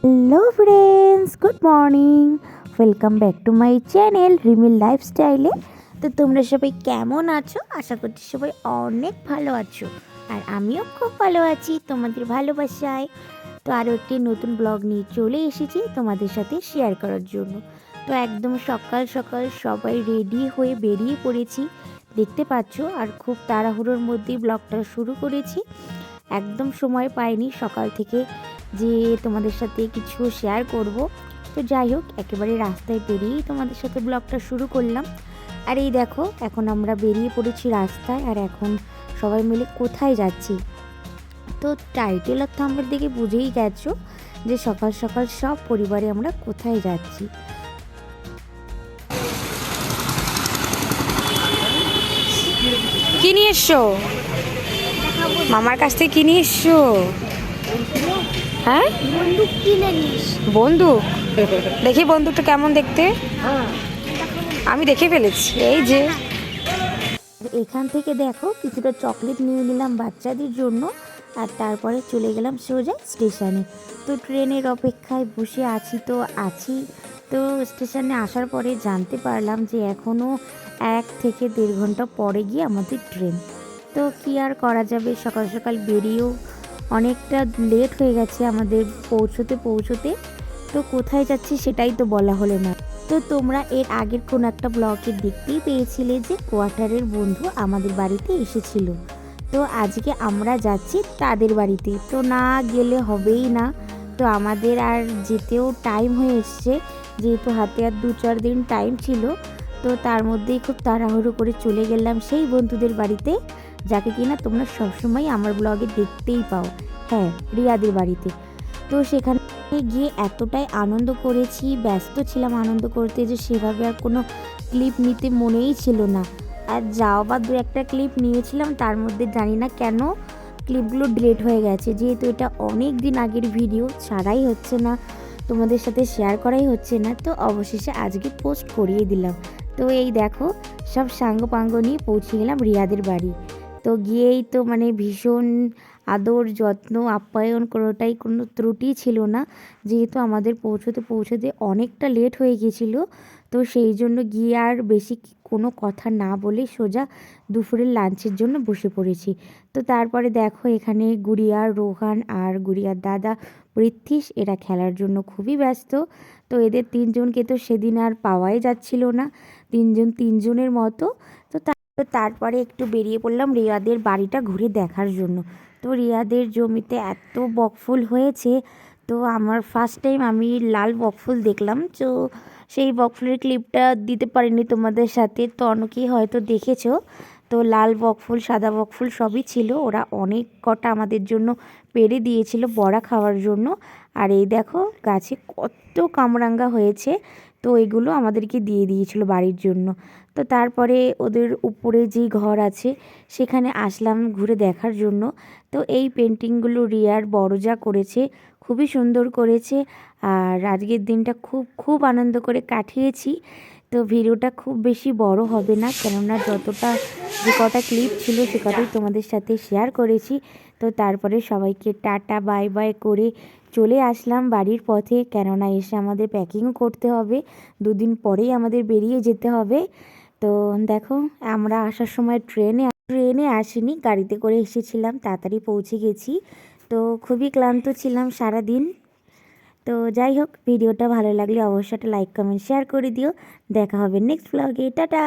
Hello friends, good morning. Welcome back to my channel Rimil লাইফস্টাইলে। তো তোমরা সবাই কেমন আছো? আশা করছি সবাই অনেক ভালো আছো, আর আমিও খুব ভালো আছি তোমাদের ভালোবাসায়। তো আরও একটি নতুন ব্লগ নিয়ে চলে এসেছি তোমাদের সাথে শেয়ার করার জন্য। তো একদম সকাল সকাল সবাই রেডি হয়ে বেরিয়ে পড়েছি, দেখতে পাচ্ছ। আর খুব তাড়াহুড়োর মধ্যেই ব্লগটা শুরু করেছি, একদম সময় পাইনি সকাল থেকে যে তোমাদের সাথে কিছু শেয়ার করব। তো যাই হোক, একেবারে রাস্তায় বেরিয়েই তোমাদের সাথে ব্লগটা শুরু করলাম। আর এই দেখো, এখন আমরা বেরিয়ে পড়েছি রাস্তায়। আর এখন সবাই মিলে কোথায় যাচ্ছি, তো টাইটেল আর থাম্বনেল দেখে বুঝেই গেছো যে সকাল সকাল সব পরিবারে আমরা কোথায় যাচ্ছি। কি নিয়ে এসছো? মামার কাছ থেকে কি নিয়ে এসছো? হ্যাঁ, বন্দুক কিনে নিস। বন্দুক। দেখি বন্দুকটা কেমন দেখতে। আমি দেখে ফেলেছি, এই যে। এখান থেকে দেখো কিছুটা চকলেট নিয়ে নিলাম বাচ্চাদের জন্য, আর তারপরে চলে গেলাম সোজা স্টেশনে। তো ট্রেনের অপেক্ষায় বসে আছি। তো স্টেশনে আসার পরে জানতে পারলাম যে এখনও 1 থেকে 1.5 ঘন্টা পরে গিয়ে আমাদের ট্রেন। তো কি আর করা যাবে, সকাল সকাল বেরিয়েও অনেকটা লেট হয়ে গেছে আমাদের পৌঁছতে। তো কোথায় যাচ্ছি সেটাই তো বলা হলো না। তো তোমরা এর আগের কোন একটা ব্লগে দেখতেই পেয়েছিলে যে কোয়ার্টারের বন্ধু আমাদের বাড়িতে এসেছিল। তো আজকে আমরা যাচ্ছি তাদের বাড়িতে, তো না গেলে হবেই না। তো আমাদের আর যেতেও টাইম হয়ে এসছে, যেহেতু হাতে আর 2-4 দিন টাইম ছিল। তো তার মধ্যেই খুব তাড়াহুড়ো করে চলে গেলাম সেই বন্ধুদের বাড়িতে, যাকে কিনা তোমরা সবসময় আমার ব্লগে দেখতেই পাও। হ্যাঁ, রিয়াদের বাড়িতে। তো সেখানে গিয়ে এতটাই আনন্দ করেছি, ব্যস্ত ছিলাম আনন্দ করতে, যে সেভাবে আর কোনো ক্লিপ নিতে মনেই ছিল না। আর যাও বা 2-1টা ক্লিপ নিয়েছিলাম, তার মধ্যে জানি না কেন ক্লিপগুলো ডিলিট হয়ে গেছে। যেহেতু এটা অনেক দিন আগের ভিডিও, ছাড়াই হচ্ছে না, তোমাদের সাথে শেয়ার করাই হচ্ছে না। তো অবশেষে আজকে পোস্ট করিয়ে দিলাম। তো এই দেখো, সব সাঙ্গ পাঙ্গ নিয়ে পৌঁছে গেলাম রিয়াদের বাড়ি। তো গিয়েই তো মানে ভীষণ আদর যত্ন আপ্যায়ন, কোনোটাই কোনো ত্রুটি ছিল না। যেহেতু আমাদের পৌঁছতে অনেকটা লেট হয়ে গিয়েছিলো, তো সেই জন্য গিয়ে আর বেশি কোনো কথা না বলে সোজা দুপুরের লাঞ্চের জন্য বসে পড়েছি। তো তারপরে দেখো, এখানে গুড়িয়া, রোহান আর গুড়িয়ার দাদা পৃথ্বীশ এরা খেলার জন্য খুবই ব্যস্ত। তো এদের 3জনকে তো সেদিন আর পাওয়াই যাচ্ছিল না, 3জনের মতো। তো তারপরে একটু বেরিয়ে পড়লাম রিয়াদের বাড়িটা ঘুরে দেখার জন্য। তো রিয়াদের জমিতে এত বকফুল হয়েছে, তো আমার ফার্স্ট টাইম আমি লাল বকফুল দেখলাম। তো সেই বকফুলের ক্লিপটা দিতে পারিনি তোমাদের সাথে, তো অনেকেই হয়তো দেখেছো। তো লাল বকফুল, সাদা বকফুল সবই ছিল, ওরা অনেক কটা আমাদের জন্য পেড়ে দিয়েছিল বড়া খাওয়ার জন্য। আর এই দেখো, গাছে কত কামরাঙ্গা হয়েছে, তো এগুলো আমাদেরকে দিয়ে দিয়েছিল বাড়ির জন্য। তো তারপরে ওদের উপরে যেই ঘর আছে সেখানে আসলাম ঘুরে দেখার জন্য। তো এই পেন্টিংগুলো রিয়ার বড়জা করেছে, খুবই সুন্দর করেছে। আর আজকের দিনটা খুব খুব আনন্দ করে কাটিয়েছি। তো ভিডিওটা খুব বেশি বড় হবে না, কেননা যে কটা ক্লিপ ছিল সে কটাই তোমাদের সাথে শেয়ার করেছি। তো তারপরে সবাইকে টাটা বাই বাই করে চলে আসলাম বাড়ির পথে, কেননা এসে আমাদের প্যাকিংও করতে হবে, 2 দিন পরেই আমাদের বেরিয়ে যেতে হবে। তো দেখো, আমরা আসার সময় ট্রেনে আসিনি, গাড়িতে করে এসেছিলাম, তাড়াতাড়ি পৌঁছে গেছি। তো খুবই ক্লান্ত ছিলাম সারাদিন। তো যাই হোক, ভিডিওটা ভালো লাগলে অবশ্যই একটা লাইক কমেন্ট শেয়ার করে দিও। দেখা হবে নেক্সট ব্লগে, টাটা।